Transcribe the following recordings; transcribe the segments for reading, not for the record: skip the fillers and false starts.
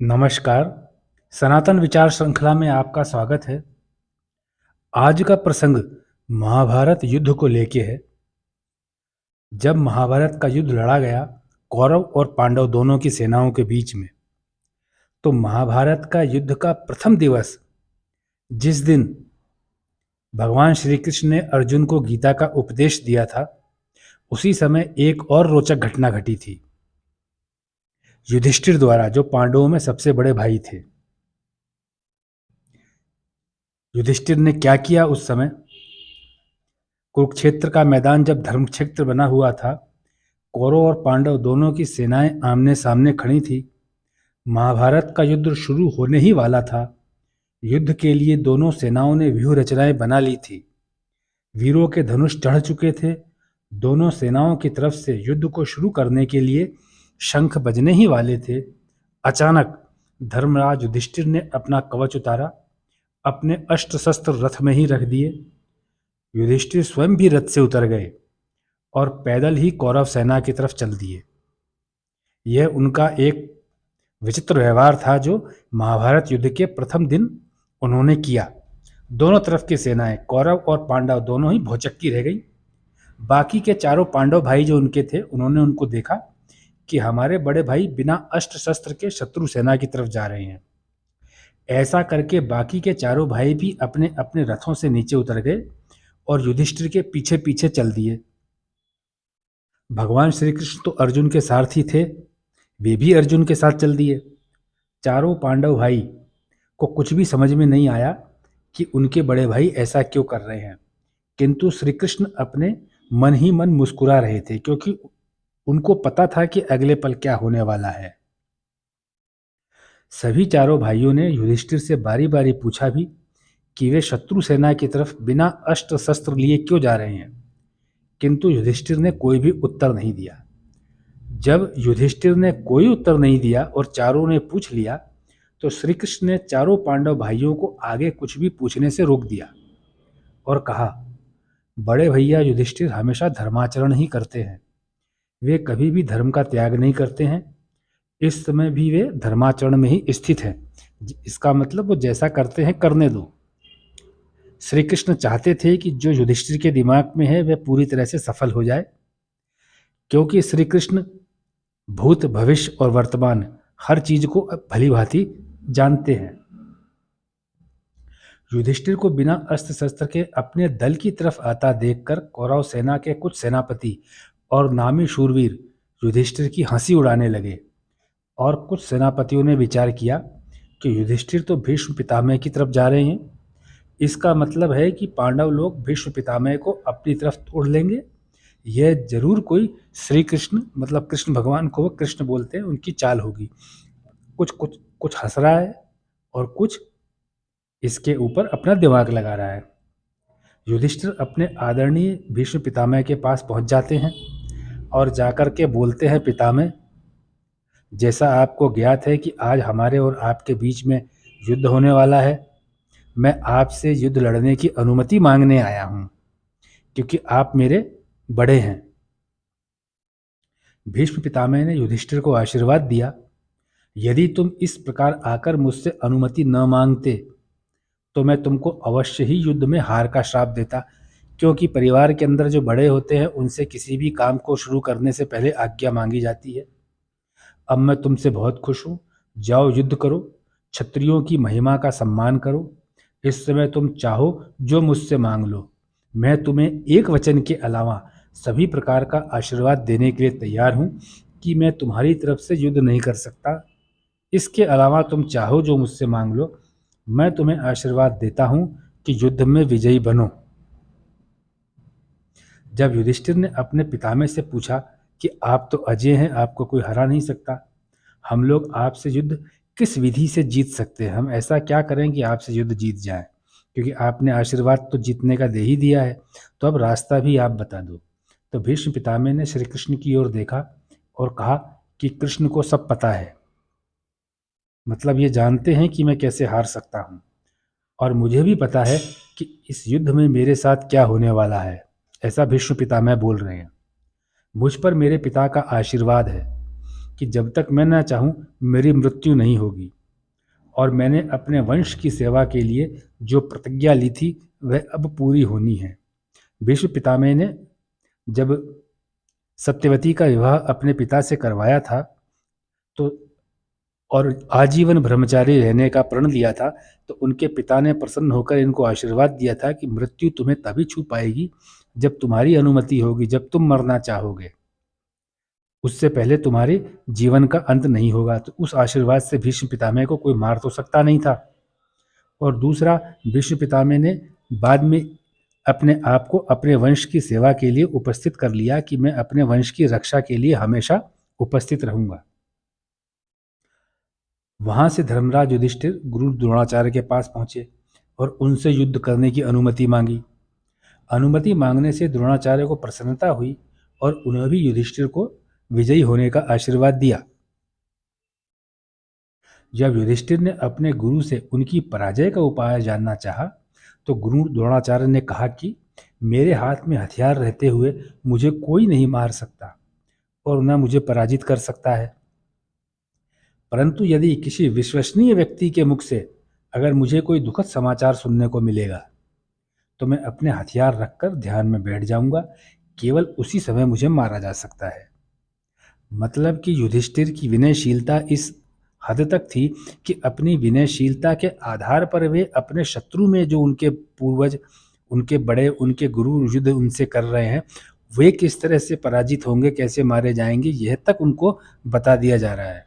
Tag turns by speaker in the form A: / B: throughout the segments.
A: नमस्कार। सनातन विचार श्रृंखला में आपका स्वागत है। आज का प्रसंग महाभारत युद्ध को लेके है। जब महाभारत का युद्ध लड़ा गया कौरव और पांडव दोनों की सेनाओं के बीच में, तो महाभारत का युद्ध का प्रथम दिवस, जिस दिन भगवान श्री कृष्ण ने अर्जुन को गीता का उपदेश दिया था, उसी समय एक और रोचक घटना घटी थी। युधिष्ठिर द्वारा, जो पांडवों में सबसे बड़े भाई थे, युधिष्ठिर ने क्या किया उस समय? कुरुक्षेत्र का मैदान जब धर्मक्षेत्र बना हुआ था, कौरव और पांडव दोनों की सेनाएं आमने सामने खड़ी थी। महाभारत का युद्ध शुरू होने ही वाला था। युद्ध के लिए दोनों सेनाओं ने व्यूह रचनाएं बना ली थी। वीरों के धनुष चढ़ चुके थे। दोनों सेनाओं की तरफ से युद्ध को शुरू करने के लिए शंख बजने ही वाले थे। अचानक धर्मराज युधिष्ठिर ने अपना कवच उतारा, अपने अस्त्र शस्त्र रथ में ही रख दिए। युधिष्ठिर स्वयं भी रथ से उतर गए और पैदल ही कौरव सेना की तरफ चल दिए। यह उनका एक विचित्र व्यवहार था जो महाभारत युद्ध के प्रथम दिन उन्होंने किया। दोनों तरफ की सेनाएं, कौरव और पांडव, दोनों ही भौचक्की रह गई। बाकी के चारों पांडव भाई जो उनके थे, उन्होंने उनको देखा कि हमारे बड़े भाई बिना अस्त्र शस्त्र के शत्रु सेना की तरफ जा रहे हैं। ऐसा करके बाकी के चारों भाई भी अपने अपने रथों से नीचे उतर गए और युधिष्ठिर के पीछे पीछे चल दिए। भगवान श्री कृष्ण तो अर्जुन के सारथी थे, वे भी अर्जुन के साथ चल दिए। चारों पांडव भाई को कुछ भी समझ में नहीं आया कि उनके बड़े भाई ऐसा क्यों कर रहे हैं, किंतु श्री कृष्ण अपने मन ही मन मुस्कुरा रहे थे, क्योंकि उनको पता था कि अगले पल क्या होने वाला है। सभी चारों भाइयों ने युधिष्ठिर से बारी बारी पूछा भी कि वे शत्रु सेना की तरफ बिना अस्त्र शस्त्र लिए क्यों जा रहे हैं, किंतु युधिष्ठिर ने कोई भी उत्तर नहीं दिया। जब युधिष्ठिर ने कोई उत्तर नहीं दिया और चारों ने पूछ लिया, तो श्री कृष्ण ने चारों पांडव भाइयों को आगे कुछ भी पूछने से रोक दिया और कहा, बड़े भैया युधिष्ठिर हमेशा धर्माचरण ही करते हैं, वे कभी भी धर्म का त्याग नहीं करते हैं। इस समय भी वे धर्माचरण में ही स्थित हैं। इसका मतलब वो जैसा करते हैं करने दो। श्री कृष्ण चाहते थे कि जो युधिष्ठिर के दिमाग में है वह पूरी तरह से सफल हो जाए, क्योंकि श्री कृष्ण भूत, भविष्य और वर्तमान हर चीज को भली भांति जानते हैं। युधिष्ठिर को बिना अस्त्र शस्त्र के अपने दल की तरफ आता देखकर कौरव सेना के कुछ सेनापति और नामी शूरवीर युधिष्ठिर की हंसी उड़ाने लगे, और कुछ सेनापतियों ने विचार किया कि युधिष्ठिर तो भीष्म पितामह की तरफ जा रहे हैं। इसका मतलब है कि पांडव लोग भीष्म पितामह को अपनी तरफ तोड़ लेंगे। यह जरूर कोई श्री कृष्ण, मतलब कृष्ण भगवान को कृष्ण बोलते हैं, उनकी चाल होगी। कुछ कुछ कुछ हंस रहा है और कुछ इसके ऊपर अपना दिमाग लगा रहा है। युधिष्ठिर अपने आदरणीय भीष्म पितामह के पास पहुंच जाते हैं और जाकर के बोलते हैं, पितामह, जैसा आपको ज्ञात है कि आज हमारे और आपके बीच में युद्ध होने वाला है, मैं आपसे युद्ध लड़ने की अनुमति मांगने आया हूं, क्योंकि आप मेरे बड़े हैं। भीष्म पितामह ने युधिष्ठिर को आशीर्वाद दिया, यदि तुम इस प्रकार आकर मुझसे अनुमति न मांगते तो मैं तुमको अवश्य ही युद्ध में हार का श्राप देता, क्योंकि परिवार के अंदर जो बड़े होते हैं उनसे किसी भी काम को शुरू करने से पहले आज्ञा मांगी जाती है। अब मैं तुमसे बहुत खुश हूँ, जाओ युद्ध करो, क्षत्रियों की महिमा का सम्मान करो। इस समय तुम चाहो जो मुझसे मांग लो, मैं तुम्हें एक वचन के अलावा सभी प्रकार का आशीर्वाद देने के लिए तैयार हूँ कि मैं तुम्हारी तरफ से युद्ध नहीं कर सकता। इसके अलावा तुम चाहो जो मुझसे मांग लो, मैं तुम्हें आशीर्वाद देता हूँ कि युद्ध में विजयी बनो। जब युधिष्ठिर ने अपने पितामह से पूछा कि आप तो अजय हैं, आपको कोई हरा नहीं सकता, हम लोग आपसे युद्ध किस विधि से जीत सकते हैं, हम ऐसा क्या करें कि आपसे युद्ध जीत जाए, क्योंकि आपने आशीर्वाद तो जीतने का दे ही दिया है, तो अब रास्ता भी आप बता दो। तो भीष्म पितामह ने श्री कृष्ण की ओर देखा और कहा कि कृष्ण को सब पता है, मतलब ये जानते हैं कि मैं कैसे हार सकता हूँ, और मुझे भी पता है कि इस युद्ध में मेरे साथ क्या होने वाला है। ऐसा भीष्म पितामह बोल रहे हैं। मुझ पर मेरे पिता का आशीर्वाद है कि जब तक मैं ना चाहूँ मेरी मृत्यु नहीं होगी, और मैंने अपने वंश की सेवा के लिए जो प्रतिज्ञा ली थी वह अब पूरी होनी है। भीष्म पितामह ने जब सत्यवती का विवाह अपने पिता से करवाया था तो और आजीवन ब्रह्मचारी रहने का प्रण लिया था, तो उनके पिता ने प्रसन्न होकर इनको आशीर्वाद दिया था कि मृत्यु तुम्हें तभी छू पाएगी जब तुम्हारी अनुमति होगी, जब तुम मरना चाहोगे, उससे पहले तुम्हारे जीवन का अंत नहीं होगा। तो उस आशीर्वाद से भीष्म पितामह को कोई मार तो सकता नहीं था। और दूसरा, भीष्म पितामह ने बाद में अपने आप को अपने वंश की सेवा के लिए उपस्थित कर लिया कि मैं अपने वंश की रक्षा के लिए हमेशा उपस्थित रहूंगा। वहां से धर्मराज युधिष्ठिर गुरु द्रोणाचार्य के पास पहुंचे और उनसे युद्ध करने की अनुमति मांगी। अनुमति मांगने से द्रोणाचार्य को प्रसन्नता हुई और उन्हें भी युधिष्ठिर को विजयी होने का आशीर्वाद दिया। जब युधिष्ठिर ने अपने गुरु से उनकी पराजय का उपाय जानना चाहा, तो गुरु द्रोणाचार्य ने कहा कि मेरे हाथ में हथियार रहते हुए मुझे कोई नहीं मार सकता और न मुझे पराजित कर सकता है, परंतु यदि किसी विश्वसनीय व्यक्ति के मुख से अगर मुझे कोई दुखद समाचार सुनने को मिलेगा, तो मैं अपने हथियार रखकर ध्यान में बैठ जाऊंगा, केवल उसी समय मुझे मारा जा सकता है। मतलब कि युधिष्ठिर की विनयशीलता इस हद तक थी कि अपनी विनयशीलता के आधार पर वे अपने शत्रु में जो उनके पूर्वज, उनके बड़े, उनके गुरु युद्ध उनसे कर रहे हैं, वे किस तरह से पराजित होंगे, कैसे मारे जाएंगे, यह तक उनको बता दिया जा रहा है।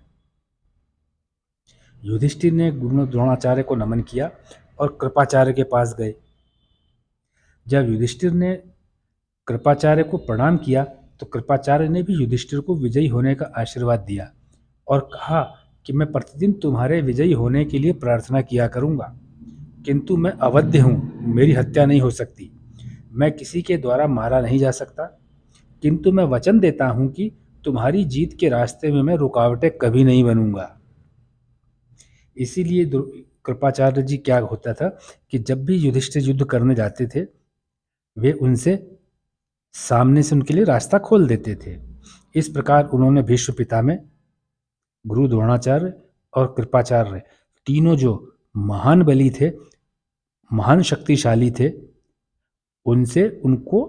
A: युधिष्ठिर ने गुरु द्रोणाचार्य को नमन किया और कृपाचार्य के पास गए। जब युधिष्ठिर ने कृपाचार्य को प्रणाम किया, तो कृपाचार्य ने भी युधिष्ठिर को विजयी होने का आशीर्वाद दिया और कहा कि मैं प्रतिदिन तुम्हारे विजयी होने के लिए प्रार्थना किया करूंगा, किंतु मैं अवध्य हूँ, मेरी हत्या नहीं हो सकती, मैं किसी के द्वारा मारा नहीं जा सकता, किंतु मैं वचन देता हूँ कि तुम्हारी जीत के रास्ते में मैं रुकावटें कभी नहीं बनूंगा। इसीलिए कृपाचार्य जी क्या होता था कि जब भी युधिष्ठिर युद्ध करने जाते थे, वे उनसे सामने से उनके लिए रास्ता खोल देते थे। इस प्रकार उन्होंने भीष्म पितामह, गुरु द्रोणाचार्य और कृपाचार्य, तीनों जो महान बली थे, महान शक्तिशाली थे, उनसे उनको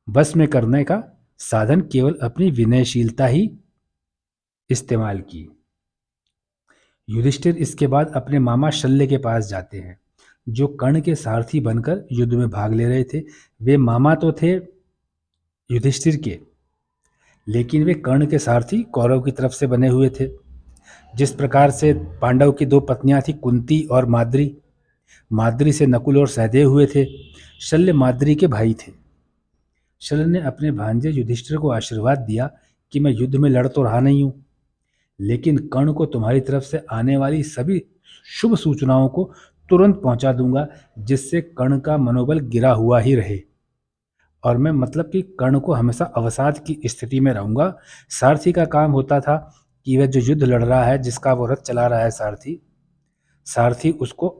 A: बस में करने का साधन केवल अपनी विनयशीलता ही इस्तेमाल की। युधिष्ठिर इसके बाद अपने मामा शल्य के पास जाते हैं, जो कर्ण के सारथी बनकर युद्ध में भाग ले रहे थे। वे मामा तो थे युधिष्ठिर के, लेकिन वे कर्ण के सारथी कौरव की तरफ से बने हुए थे। जिस प्रकार से पांडव की दो पत्नियां थी, कुंती और माद्री, माद्री से नकुल और सहदेव हुए थे, शल्य माद्री के भाई थे। शल्य ने अपने भांजे युधिष्ठिर को आशीर्वाद दिया कि मैं युद्ध में लड़ तो रहा नहीं हूं, लेकिन कर्ण को तुम्हारी तरफ से आने वाली सभी शुभ सूचनाओं को तुरंत पहुंचा दूंगा, जिससे कर्ण का मनोबल गिरा हुआ ही रहे, और मैं मतलब कि कर्ण को हमेशा अवसाद की स्थिति में रहूंगा। सारथी का काम होता था कि वह जो युद्ध लड़ रहा है, जिसका वो रथ चला रहा है सारथी, सारथी उसको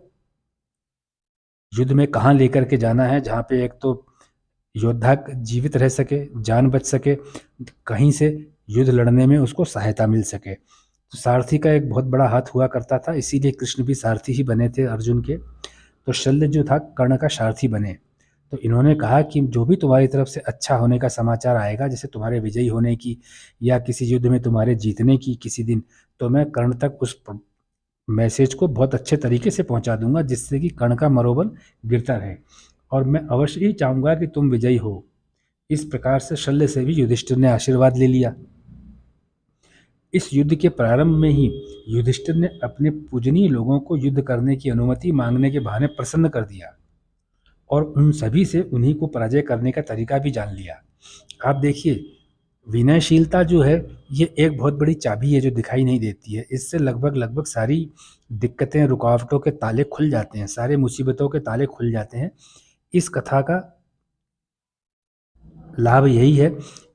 A: युद्ध में कहाँ लेकर के जाना है, जहाँ पे एक तो योद्धा जीवित रह सके, जान बच सके, कहीं से युद्ध लड़ने में उसको सहायता मिल सके। तो सारथी का एक बहुत बड़ा हाथ हुआ करता था, इसीलिए कृष्ण भी सारथी ही बने थे अर्जुन के। तो शल्य जो था कर्ण का सारथी बने। तो इन्होंने कहा कि जो भी तुम्हारी तरफ से अच्छा होने का समाचार आएगा, जैसे तुम्हारे विजयी होने की या किसी युद्ध में तुम्हारे जीतने की किसी दिन, तो मैं कर्ण तक उस मैसेज को बहुत अच्छे तरीके से पहुंचा दूंगा, जिससे कि कर्ण का मनोबल गिरता रहे, और मैं अवश्य ही चाहूंगा कि तुम विजयी हो। इस प्रकार से शल्य से भी युधिष्ठिर ने आशीर्वाद ले लिया। इस युद्ध के प्रारंभ में ही युधिष्ठिर ने अपने पूजनीय लोगों को युद्ध करने की अनुमति मांगने के बहाने प्रसन्न कर दिया और उन सभी से उन्हीं को पराजय करने का तरीका भी जान लिया। आप देखिए, विनयशीलता जो है ये एक बहुत बड़ी चाबी है जो दिखाई नहीं देती है। इससे लगभग लगभग सारी दिक्कतें, रुकावटों के ताले खुल जाते हैं, सारे मुसीबतों के ताले खुल जाते हैं। इस कथा का लाभ यही है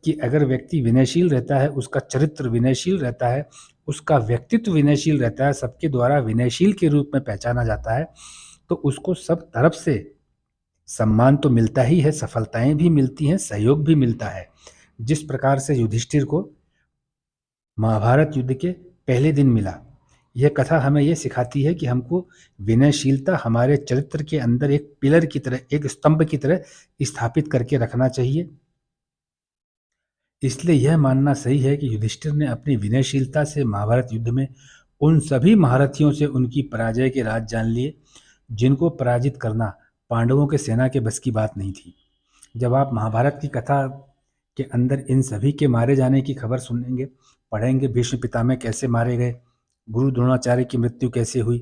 A: कि अगर व्यक्ति विनयशील रहता है, उसका चरित्र विनयशील रहता है, उसका व्यक्तित्व विनयशील रहता है, सबके द्वारा विनयशील के रूप में पहचाना जाता है, तो उसको सब तरफ से सम्मान तो मिलता ही है, सफलताएं भी मिलती हैं, सहयोग भी मिलता है। जिस प्रकार से युधिष्ठिर को महाभारत युद्ध के पहले दिन मिला। यह कथा हमें यह सिखाती है कि हमको विनयशीलता हमारे चरित्र के अंदर एक पिलर की तरह, एक स्तंभ की तरह स्थापित करके रखना चाहिए। इसलिए यह मानना सही है कि युधिष्ठिर ने अपनी विनयशीलता से महाभारत युद्ध में उन सभी महारथियों से उनकी पराजय के राज जान लिए जिनको पराजित करना पांडवों के सेना के बस की बात नहीं थी। जब आप महाभारत की कथा के अंदर इन सभी के मारे जाने की खबर सुनेंगे, पढ़ेंगे भीष्म पितामह कैसे मारे गए, गुरु द्रोणाचार्य की मृत्यु कैसे हुई,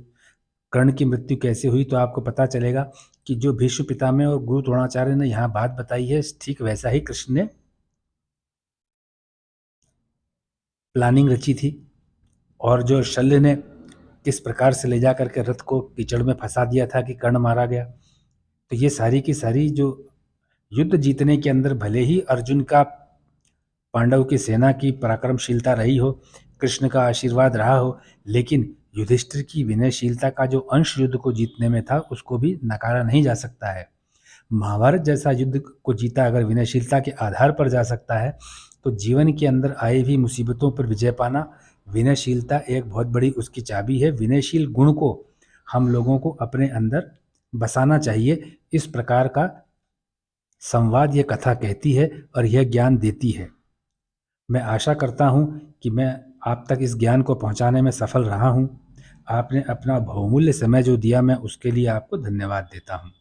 A: कर्ण की मृत्यु कैसे हुई, तो आपको पता चलेगा कि जो भीष्म पितामह और गुरु द्रोणाचार्य ने यहाँ बात बताई है, ठीक वैसा ही कृष्ण ने प्लानिंग रची थी। और जो शल्य ने किस प्रकार से ले जा करके रथ को कीचड़ में फंसा दिया था कि कर्ण मारा गया, तो ये सारी की सारी जो युद्ध जीतने के अंदर भले ही अर्जुन का, पांडव की सेना की पराक्रमशीलता रही हो, कृष्ण का आशीर्वाद रहा हो, लेकिन युधिष्ठिर की विनयशीलता का जो अंश युद्ध को जीतने में था उसको भी नकारा नहीं जा सकता है। महाभारत जैसा युद्ध को जीता अगर विनयशीलता के आधार पर जा सकता है, तो जीवन के अंदर आए भी मुसीबतों पर विजय पाना, विनयशीलता एक बहुत बड़ी उसकी चाबी है। विनयशील गुण को हम लोगों को अपने अंदर बसाना चाहिए। इस प्रकार का संवाद ये कथा कहती है और यह ज्ञान देती है। मैं आशा करता हूँ कि मैं आप तक इस ज्ञान को पहुँचाने में सफल रहा हूँ। आपने अपना बहुमूल्य समय जो दिया, मैं उसके लिए आपको धन्यवाद देता हूँ।